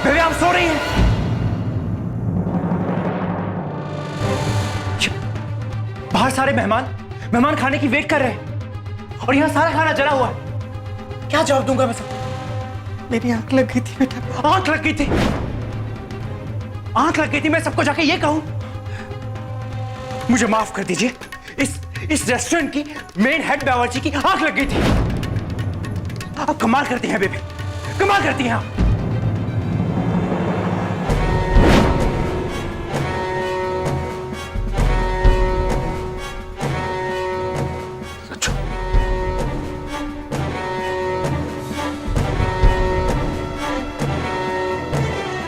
Baby आप सो रही हैं? बाहर सारे मेहमान खाने की वेट कर रहे हैं और यहाँ सारा खाना जला हुआ है। क्या जवाब दूंगा मैं सबको? मेरी आंख लग गई थी बेटा। आंख लग गई थी? आंख लग गई थी? मैं सबको जाके ये कहूं? मुझे माफ कर दीजिए, इस रेस्टोरेंट की मेन हेड बावर्ची की आंख लग गई थी। आप कमाल करती हैं बेबी, कमाल करती हैं आप।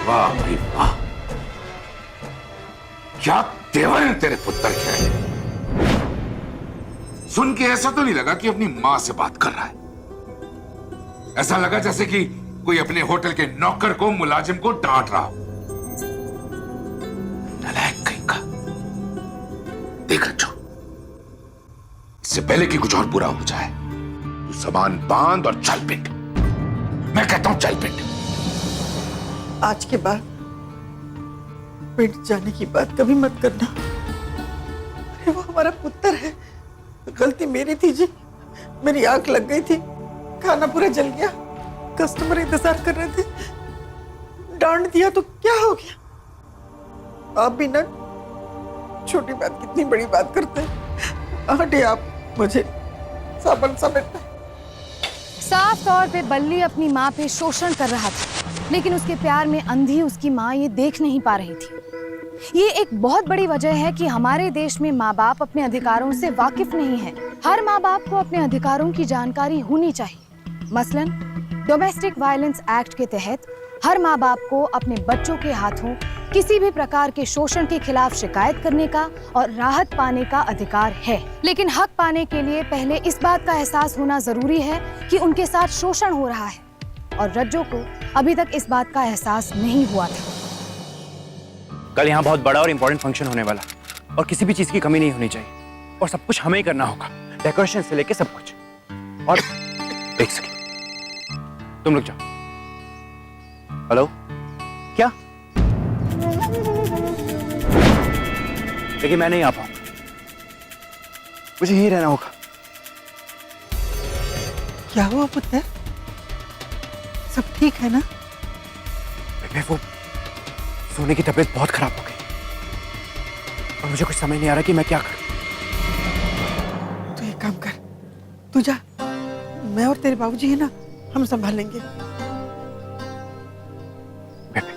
वाह भाई वाह, क्या तेवर है तेरे पुत्र के। सुन के ऐसा तो नहीं लगा कि अपनी मां से बात कर रहा है। ऐसा लगा जैसे कि कोई अपने होटल के नौकर को, मुलाजिम को डांट रहा हो। नालायक कहीं का। देख रज्जू, इससे पहले कि कुछ और बुरा हो जाए, तू सामान बांध और चल पिट। मैं कहता हूं चल पिट। आज के बाद पिट जाने की बात कभी मत करना। अरे वो हमारा पुत्र है, गलती मेरी थी जी। मेरी आंख लग गई थी, खाना पूरा जल गया, कस्टमर इंतजार कर रहे थे, डांट दिया तो क्या हो गया। आप भी ना छोटी बात कितनी बड़ी बात करते हैं। हटे आप, मुझे साबन समेटना। साफ तौर पे बल्ली अपनी माँ पे शोषण कर रहा था, लेकिन उसके प्यार में अंधी उसकी माँ ये देख नहीं पा रही थी। ये एक बहुत बड़ी वजह है कि हमारे देश में माँ बाप अपने अधिकारों से वाकिफ नहीं है। हर माँ बाप को अपने अधिकारों की जानकारी होनी चाहिए। मसलन डोमेस्टिक वायलेंस एक्ट के तहत हर माँ बाप को अपने बच्चों के हाथों किसी भी प्रकार के शोषण के खिलाफ शिकायत करने का और राहत पाने का अधिकार है। लेकिन हक पाने के लिए पहले इस बात का एहसास होना जरूरी है कि उनके साथ शोषण हो रहा है, और रज्जो को अभी तक इस बात का एहसास नहीं हुआ था। कल यहाँ बहुत बड़ा और इंपॉर्टेंट फंक्शन होने वाला, और किसी भी चीज की कमी नहीं होनी चाहिए, और सब कुछ हमें ही करना होगा, डेकोरेशन से लेके सब कुछ। और एक सेकंड, तुम रुक जाओ। हेलो, क्या? लेकिन मैं नहीं आ पाऊंगा, मुझे यहीं रहना होगा। क्या हुआ पुत्र? सब ठीक है ना? वो सोने की तबीयत बहुत खराब हो गई और मुझे कुछ समझ नहीं आ रहा कि मैं क्या करूं। तो एक काम कर, तू जा, मैं और तेरे बाबूजी है ना, हम संभाल लेंगे। बेबी,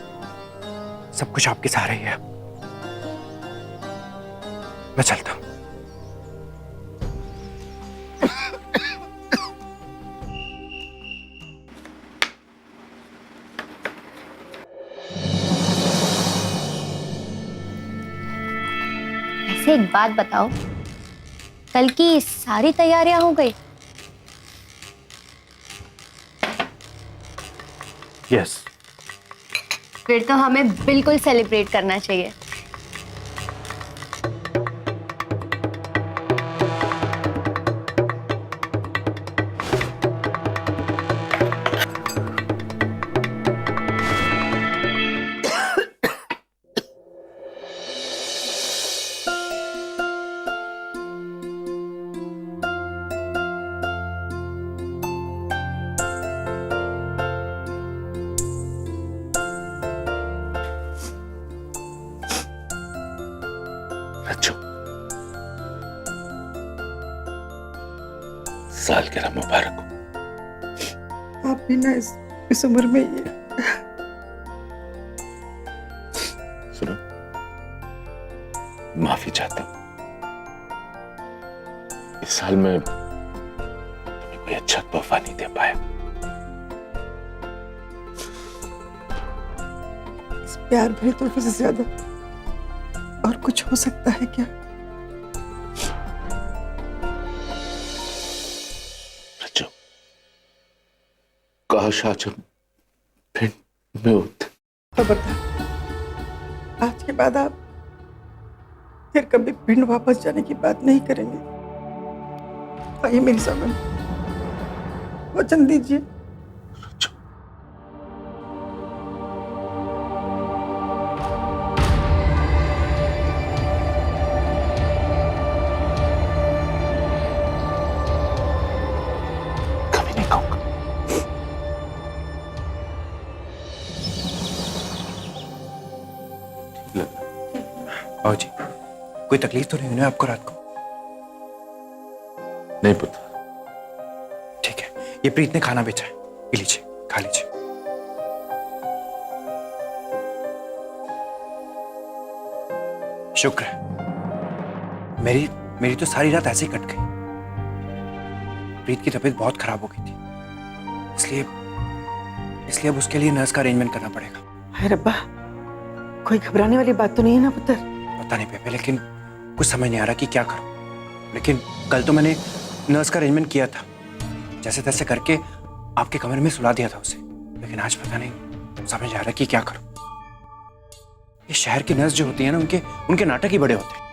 सब कुछ आपके सहारे ही है। मैं चलता हूं। एक बात बताओ, कल की सारी तैयारियां हो गई? यस। फिर तो हमें बिल्कुल सेलिब्रेट करना चाहिए। रज्जू, सालगिरह मुबारक हो। आप भी ना इस उम्र में ये। सुनो, माफी चाहता हूं। इस साल में तुम्हें कोई अच्छा तोहफा नहीं दे पाया। इस प्यार भरे तोहफे से ज्यादा और कुछ हो सकता है क्या? रज्जू, काश आज हम भिंड में होते। खबरदार, आज के बाद आप फिर कभी भिंड वापस जाने की बात नहीं करेंगे। आइए मेरी सामने, वचन दीजिए। रज्जू, कोई तकलीफ तो नहीं हुई ना आपको रात को? नहीं पुत्र। ठीक है, ये प्रीत ने खाना बेचा है, पी लीजिए, खा लीजिए। शुक्र है, मेरी तो सारी रात ऐसे ही कट गई। प्रीत की तबीयत बहुत खराब हो गई थी, इसलिए अब उसके लिए नर्स का अरेंजमेंट करना पड़ेगा। हाय रब्बा, कोई घबराने वाली बात तो नहीं है ना पुत्र? पता नहीं बेबे, लेकिन कुछ समझ नहीं आ रहा कि क्या करूं। लेकिन कल तो मैंने नर्स का अरेंजमेंट किया था, जैसे तैसे करके आपके कमरे में सुला दिया था उसे। लेकिन आज पता नहीं समझ आ रहा कि क्या करूं। ये शहर की नर्स जो होती है ना, उनके नाटक ही बड़े होते हैं।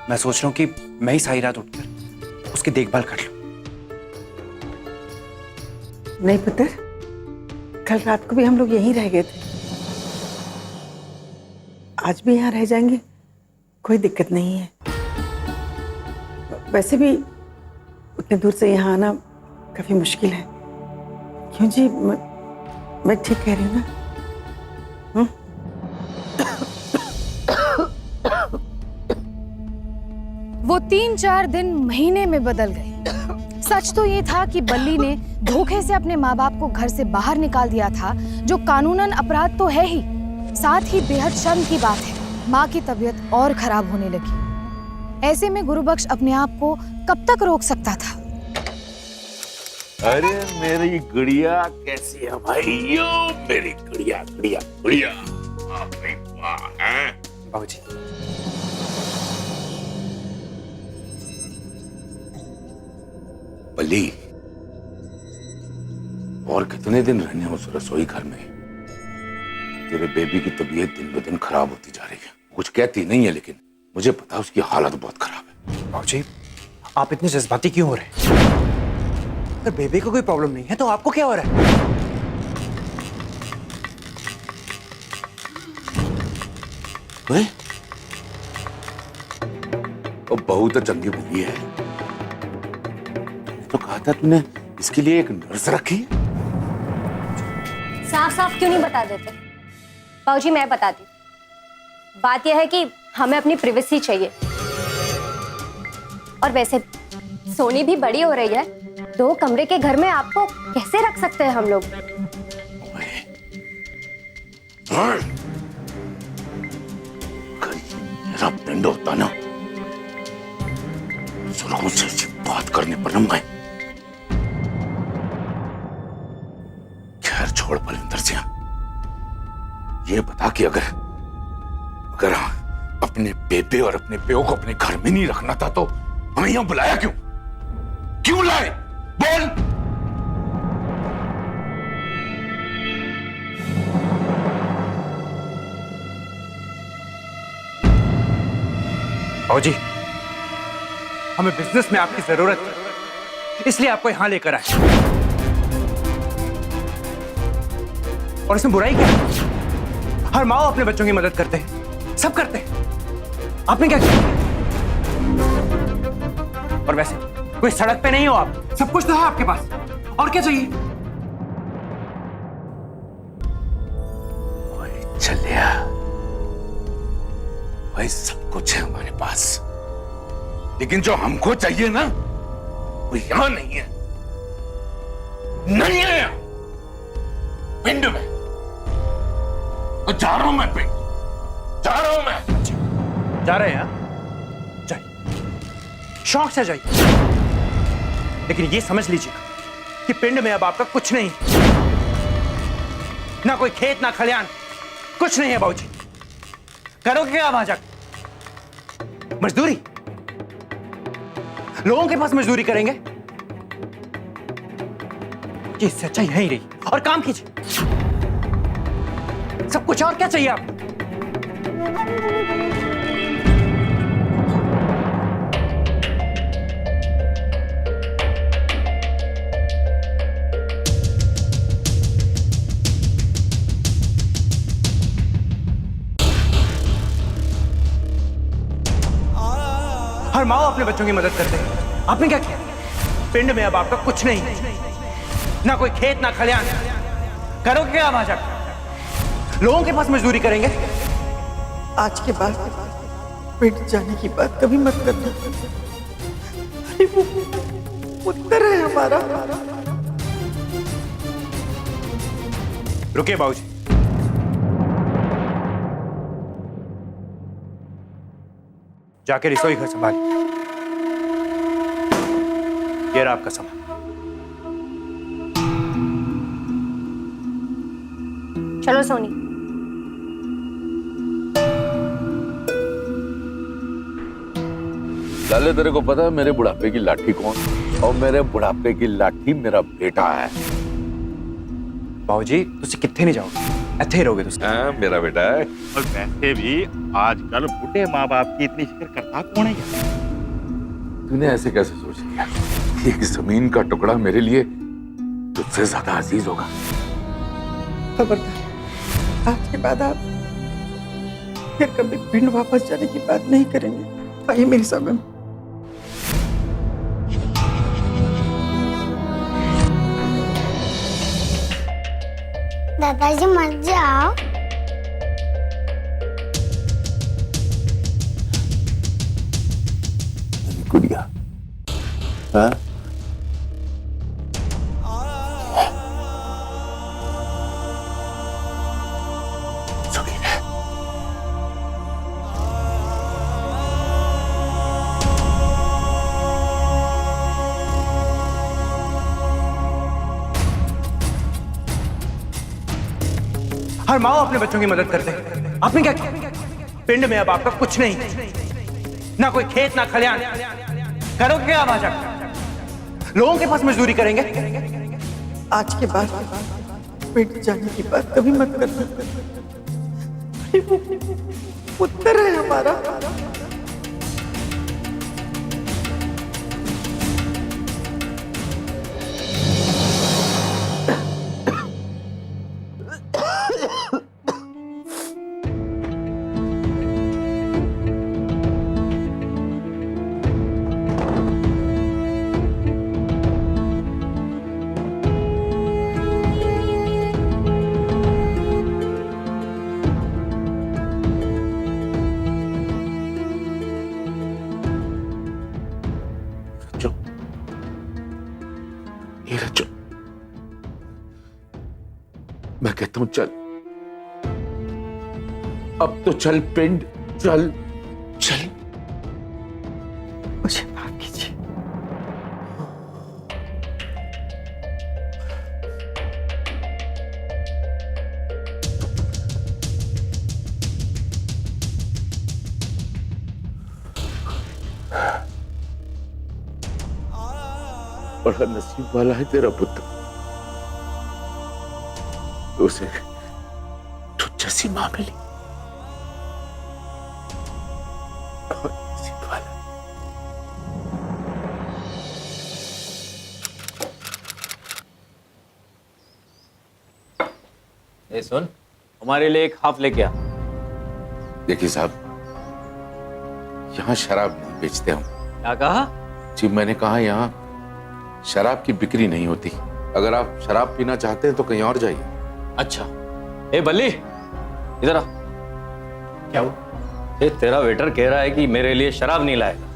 मैं सोच रहा हूं कि मैं ही सारी रात उठकर उसकी देखभाल कर लूं। नहीं पुत्र, कल रात को भी हम लोग यहीं रह गए थे, आज भी यहाँ रह जाएंगे, कोई दिक्कत नहीं है। वैसे भी उतने दूर से यहाँ आना काफी मुश्किल है। क्यों जी, मैं ठीक कह रही हूँ ना? वो 3-4 दिन महीने में बदल गए। सच तो ये था कि बल्ली ने धोखे से अपने माँ बाप को घर से बाहर निकाल दिया था, जो कानूनन अपराध तो है ही, साथ ही बेहद शर्म की बात है। माँ की तबीयत और खराब होने लगी। ऐसे में गुरुबख्श अपने आप को कब तक रोक सकता था? अरे मेरी गुड़िया कैसी है भाई? यो मेरी गुड़िया गुड़िया गुड़िया, वाह भाई वाह। बाबूजी, बल्ली, और कितने दिन रहने उस रसोई घर में? तेरे बेबी की तबीयत दिन ब दिन खराब होती जा रही है। कुछ कहती नहीं है, लेकिन मुझे पता है उसकी हालत बहुत खराब है। बाबूजी, आप इतने जज्बाती क्यों हो रहे हैं? अगर बेबी को कोई प्रॉब्लम नहीं है तो आपको क्या हो रहा है? वो बहू तो चंगी भली है, तो कहा था तूने इसके लिए एक नर्स रखी है। साफ साफ क्यों नहीं बता देते? बाबूजी मैं बताती हूँ। बात यह है कि हमें अपनी प्राइवेसी चाहिए, और वैसे सोनी भी बड़ी हो रही है, 2 कमरे के घर में आपको कैसे रख सकते हैं हम लोग? मेरा पिंड होता ना, सुरखों से बात करने पर न मैं। खैर छोड़ बलिंदर सिंह, ये बता कि अगर अपने बेबे और अपने प्यो को अपने घर में नहीं रखना था तो हमें यहां बुलाया क्यों? क्यों लाए? बोल। बाबूजी, हमें बिजनेस में आपकी जरूरत है, इसलिए आपको यहां लेकर आए। और इसमें बुराई क्या है? हर माँ अपने बच्चों की मदद करते हैं, सब करते हैं। आपने क्या किया? और वैसे कोई सड़क पे नहीं हो आप, सब कुछ तो है आपके पास, और क्या चाहिए? चलिया, वही सब कुछ है हमारे पास, लेकिन जो हमको चाहिए ना वो यहां नहीं है। नहीं है यहां, पिंड में। तो जा रहा हूं मैं पिंड, जा रहा हूं मैं। जा रहे हैं? जाइए, शौक से जाइए, लेकिन ये समझ लीजिएगा कि पिंड में अब आपका कुछ नहीं, ना कोई खेत ना खलियान, कुछ नहीं है। बाबूजी, करोगे क्या वहां जाकर? मजदूरी? लोगों के पास मजदूरी करेंगे? ये इससे अच्छा यहीं रही और काम कीजिए, सब कुछ। और क्या चाहिए आपको? हर माँ अपने बच्चों की मदद करते हैं, आपने क्या किया? पिंड में अब आपका कुछ नहीं, ना कोई खेत ना खलियान, करोगे क्या वहां जाकर? लोगों के पास मजदूरी करेंगे? आज के बाद पिट जाने की बात कभी मत करना। अरे वो पुत्र है हमारा। रुकिए बाबूजी। जाके रसोई घर संभालिए। ये रहा आपका सामान। चलो सोनी। लाले, तेरे को पता है मेरे बुढ़ापे की लाठी कौन? और मेरे बुढ़ापे की लाठी मेरा बेटा है। बाबूजी तुसी कितने नहीं जाओगे, इत्थे ही रहोगे तुसी। मेरा बेटा है। और वैसे भी आजकल बूढ़े माँ बाप की इतनी फिक्र करता कौन है यार? तूने ऐसे कैसे सोच लिया? एक जमीन का टुकड़ा मेरे लिए तुझसे ज्यादा अजीज होगा। खबरदार, आज के बाद आप फिर कभी पिंड वापस जाने की बात नहीं करेंगे। आइए मेरी सभा में। दादाजी मत जाओ। गुड़िया, हाँ? सुखी रह। हर माँ अपने बच्चों की मदद करते हैं। आपने क्या किया? पिंड में अब आपका कुछ नहीं, ना कोई खेत ना खलियान। करोगे क्या आप आकर? लोगों के पास मजदूरी करेंगे? आज के बाद पिट जाने की बात कभी मत करना। अरे वो पुत्र है हमारा। मैं कहता हूं चल, अब तो चल पिंड, चल चल। मुझे माफ कीजिए। बड़ा नसीब वाला है तेरा पुत्र, उसे तुझ जैसी मां मिली। नसीब वाला। ए सुन, हमारे लिए एक हाफ लेके आ। देखिए साहब, यहाँ शराब नहीं बेचते हम। क्या कहा? जी मैंने कहा यहाँ शराब की बिक्री नहीं होती। अगर आप शराब पीना चाहते हैं तो कहीं और जाइए। अच्छा, ए बल्ली, इधर आ। क्या हुआ? ए, तेरा वेटर कह रहा है कि मेरे लिए शराब नहीं लाएगा।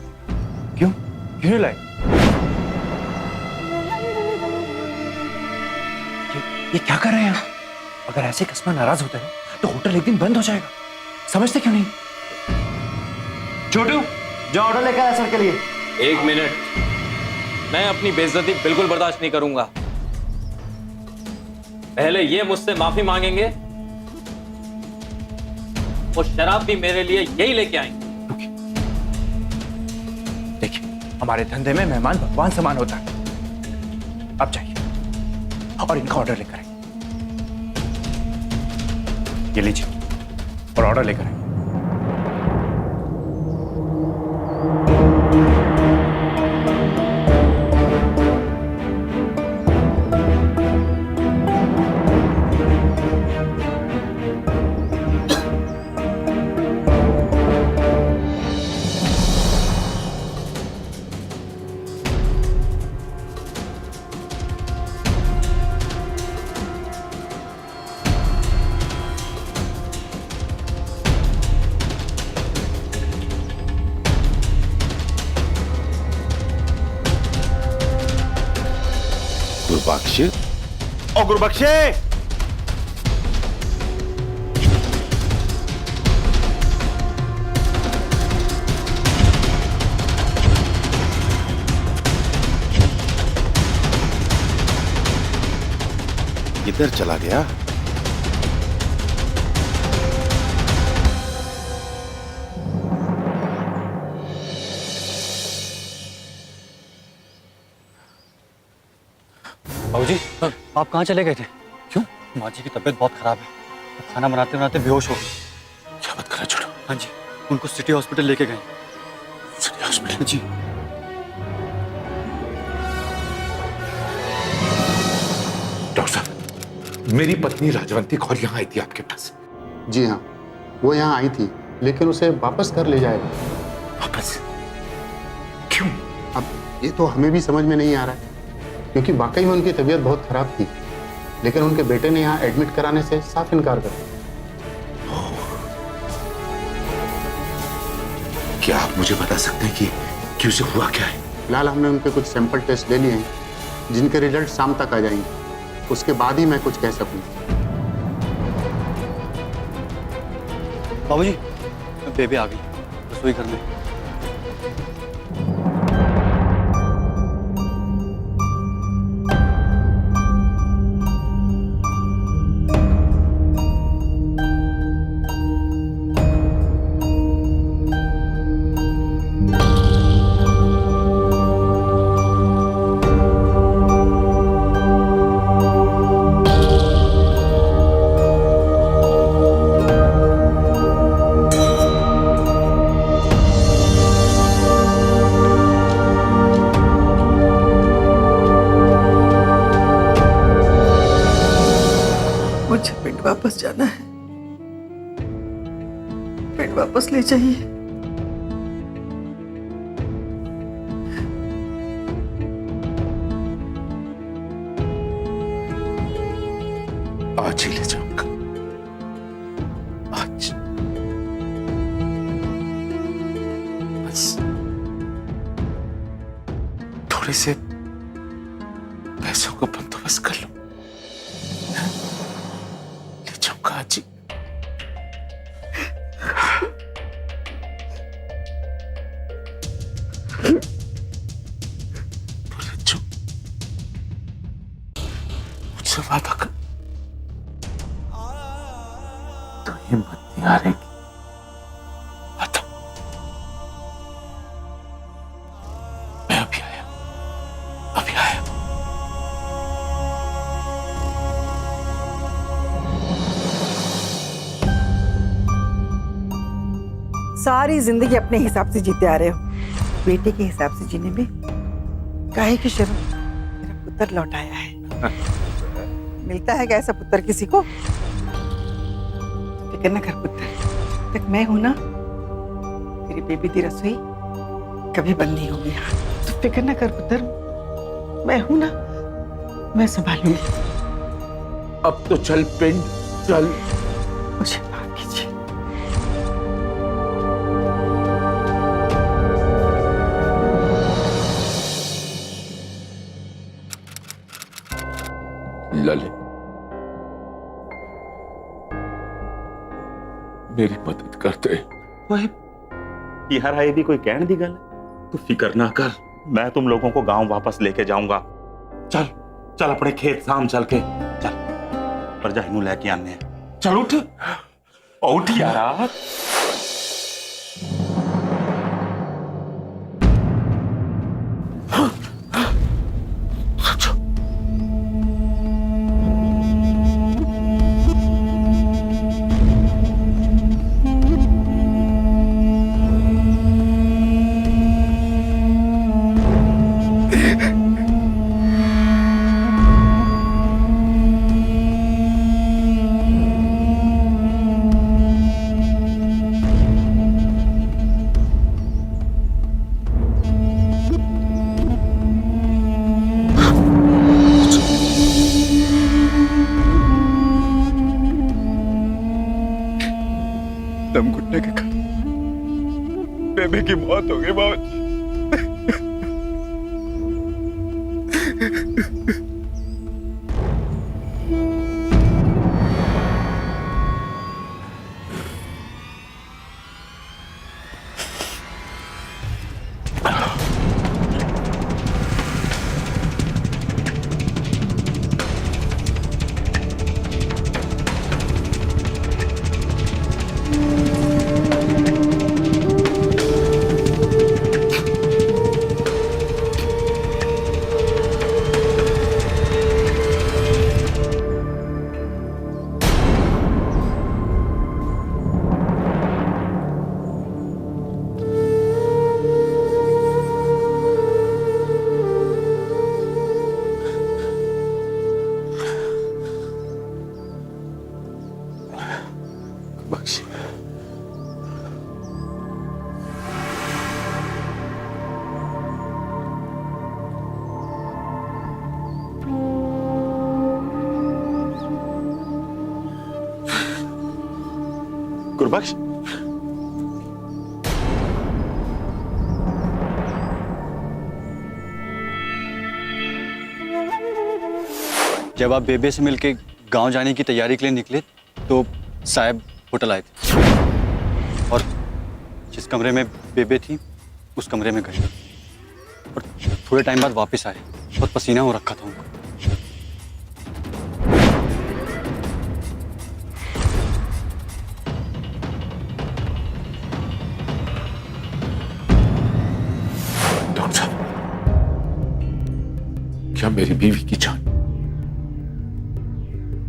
क्यों? क्यों नहीं लाए? ये क्या कर रहे हैं आप? अगर ऐसे कस्टमर नाराज होता है तो होटल एक दिन बंद हो जाएगा। समझते क्यों नहीं? छोटू, जाओ ऑर्डर लेकर आया सर के लिए। एक मिनट, मैं अपनी बेइज्जती बिल्कुल बर्दाश्त नहीं करूंगा। पहले ये मुझसे माफी मांगेंगे, वो शराब भी मेरे लिए यही लेके आएंगे। देखिए, हमारे धंधे में मेहमान भगवान समान होता है। आप जाइए और इनका ऑर्डर लेकर आइए। ये लीजिए और ऑर्डर लेकर आइए। गुरुबख्श। ओ गुरुबख्शे, किधर चला गया? बाबूजी, आप कहाँ चले गए थे? क्यों? माँ जी की तबीयत बहुत खराब है। वो खाना बनाते बनाते बेहोश हो गए। क्या बात कर रहा छोटू? हाँ जी, उनको सिटी हॉस्पिटल लेके गए। City hospital? जी। डॉक्टर साहब, मेरी पत्नी राजवंती कौर यहाँ आई थी आपके पास। जी हाँ, वो यहाँ आई थी, लेकिन उसे वापस घर ले जाएगा। वापस? क्यों? अब ये तो हमें भी समझ में नहीं आ रहा है, क्योंकि वाकई में उनकी तबीयत बहुत खराब थी, लेकिन उनके बेटे ने यहाँ एडमिट कराने से साफ इनकार कर दिया। क्या आप मुझे बता सकते हैं कि उसे हुआ क्या है? फिलहाल हमने उनके कुछ सैंपल टेस्ट ले लिए हैं, जिनके रिजल्ट शाम तक आ जाएंगे। उसके बाद ही मैं कुछ कह सकूँ। बाबूजी, बेबी आ गई रसोई घर में। मुझे पिंड वापस जाना है, पिंड वापस ले जाइए। आज ही ले जाऊंगा, आज। बस थोड़े से पैसों का बंदोबस्त कर लो, ले जाऊंगा आज ही। बोले जो मुझसे वादा कर, तो हिम्मत नहीं हारेगी। आता, मैं अभी आया, अभी आया। सारी जिंदगी अपने हिसाब से जीते आ रहे हो, बेटे के हिसाब से जीने में काहे की शर्म? मेरा पुत्र लौट आया है। मिलता है क्या ऐसा पुत्र किसी को? फिक्र न कर पुत्र, जब तक मैं हूं ना, तेरी बेबी दी रसोई कभी बंद नहीं होगी। तो फिक्र न कर पुत्र, मैं हूं ना, मैं संभालूंगी। अब तो चल पिंड, चल। मुझे माफ कीजिए। ललित, मेरी मदद करते। यार ये भी कोई कहने दी गल है? तू फिक्र ना कर, मैं तुम लोगों को गांव वापस लेके जाऊंगा। चल चल अपने खेत शाम चल के चल, पर जाइनू लेके आने हैं। चल उठ, उठ यार। दम घुटने के कारण बेबी की मौत हो गई बाबूजी। गुरबख्श, जब आप बेबे से मिलके गांव जाने की तैयारी के लिए निकले तो साहब होटल आए थे और जिस कमरे में बेबे थी उस कमरे में गए और थोड़े टाइम बाद वापस आए। बहुत पसीना हो रखा था उनको। डॉक्टर साहब, क्या मेरी बीवी की जान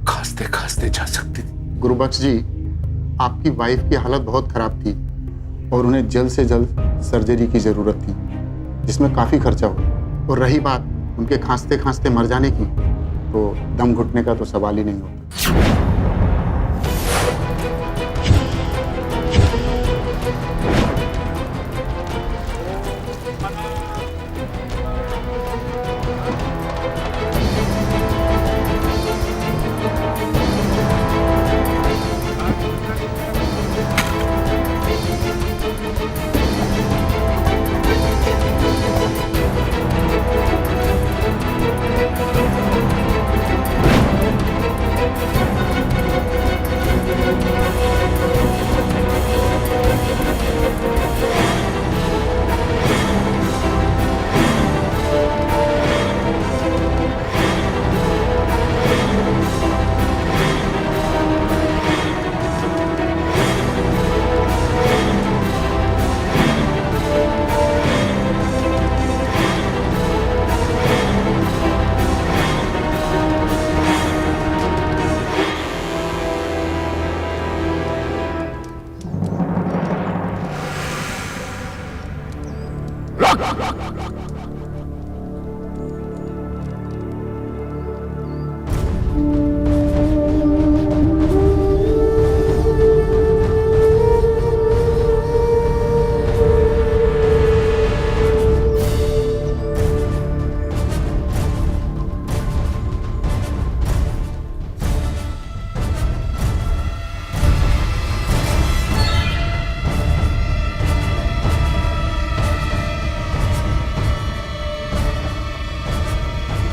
खांसते खांसते जा सकती थी? गुरुबख्श जी, आपकी वाइफ की हालत बहुत खराब थी और उन्हें जल्द से जल्द सर्जरी की जरूरत थी, जिसमें काफी खर्चा हुआ। और रही बात उनके खांसते खांसते मर जाने की, तो दम घुटने का तो सवाल ही नहीं होता।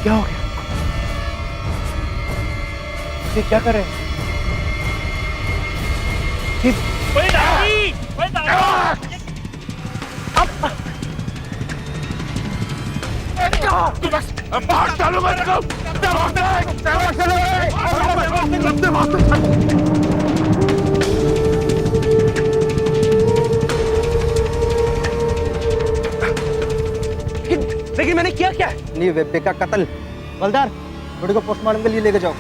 क्या हो गया? ये क्या कर रहे हैं? बाहर डालो मत को। लेकिन मैंने किया क्या? नहीं, बेबे का कत्ल। बलदार, बॉडी को पोस्टमार्टम के लिए लेके जाओ।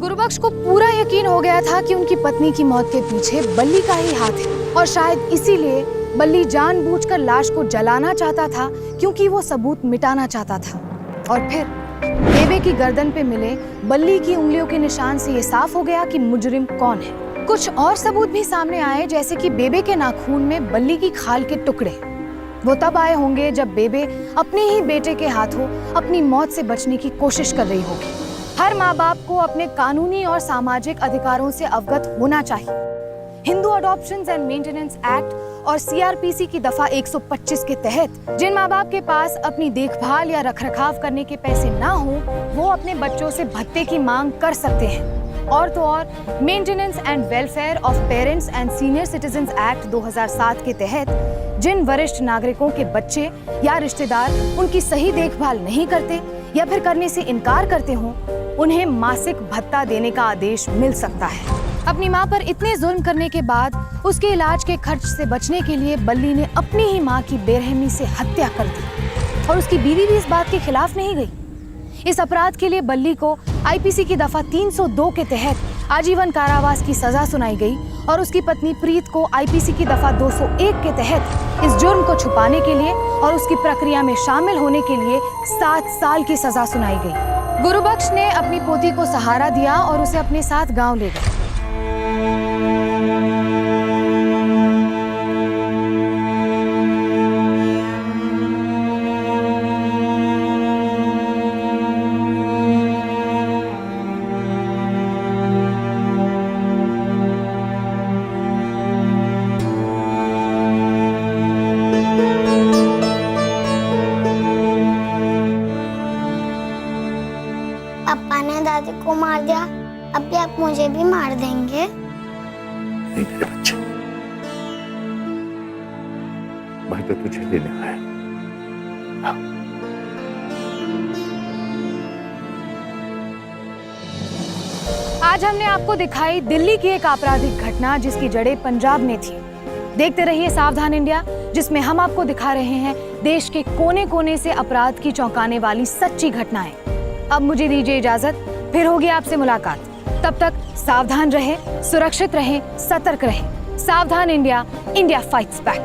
गुरुबख्श को पूरा यकीन हो गया था कि उनकी पत्नी की मौत के पीछे बल्ली का ही हाथ है और शायद इसीलिए बल्ली जानबूझकर लाश को जलाना चाहता था, क्योंकि वो सबूत मिटाना चाहता था। और फिर बेबे की गर्दन पे मिले बल्ली की उंगलियों के निशान से ये साफ हो गया कि मुजरिम कौन है। कुछ और सबूत भी सामने आए, जैसे कि बेबे के नाखून में बल्ली की खाल के टुकड़े। वो तब आए होंगे जब बेबे अपने ही बेटे के हाथों अपनी मौत से बचने की कोशिश कर रही होगी। हर माँ बाप को अपने कानूनी और सामाजिक अधिकारों से अवगत होना चाहिए। Hindu adoptions and maintenance act और सीआरपीसी की दफा 125 के तहत जिन माँ बाप के पास अपनी देखभाल या रखरखाव करने के पैसे ना हो, वो अपने बच्चों से भत्ते की मांग कर सकते हैं। और तो और maintenance and welfare of parents and senior citizens act 2007 के तहत जिन वरिष्ठ नागरिकों के बच्चे या रिश्तेदार उनकी सही देखभाल नहीं करते या फिर करने से इनकार करते हों, उन्हें मासिक भत्ता देने का आदेश मिल सकता है। अपनी माँ पर इतने जुल्म करने के बाद उसके इलाज के खर्च से बचने के लिए बल्ली ने अपनी ही माँ की बेरहमी से हत्या कर दी और उसकी बीवी भी इस बात के खिलाफ नहीं गई। इस अपराध के लिए बल्ली को आईपीसी की दफा 302 के तहत आजीवन कारावास की सजा सुनाई गई और उसकी पत्नी प्रीत को आईपीसी की दफा 201 के तहत इस जुर्म को छुपाने के लिए और उसकी प्रक्रिया में शामिल होने के लिए 7 साल की सजा सुनाई गई। गुरुबख्श ने अपनी पोती को सहारा दिया और उसे अपने साथ गांव ले गए। आप मुझे भी मार देंगे? नहीं मेरे बच्चे, मैं तो तुझे लेने आया। आज हमने आपको दिखाई दिल्ली की एक आपराधिक घटना जिसकी जड़ें पंजाब में थी। देखते रहिए सावधान इंडिया, जिसमें हम आपको दिखा रहे हैं देश के कोने कोने से अपराध की चौंकाने वाली सच्ची घटनाएं। अब मुझे दीजिए इजाजत, फिर होगी आपसे मुलाकात। तब तक सावधान रहें, सुरक्षित रहें, सतर्क रहें। सावधान इंडिया, इंडिया फाइट्स बैक।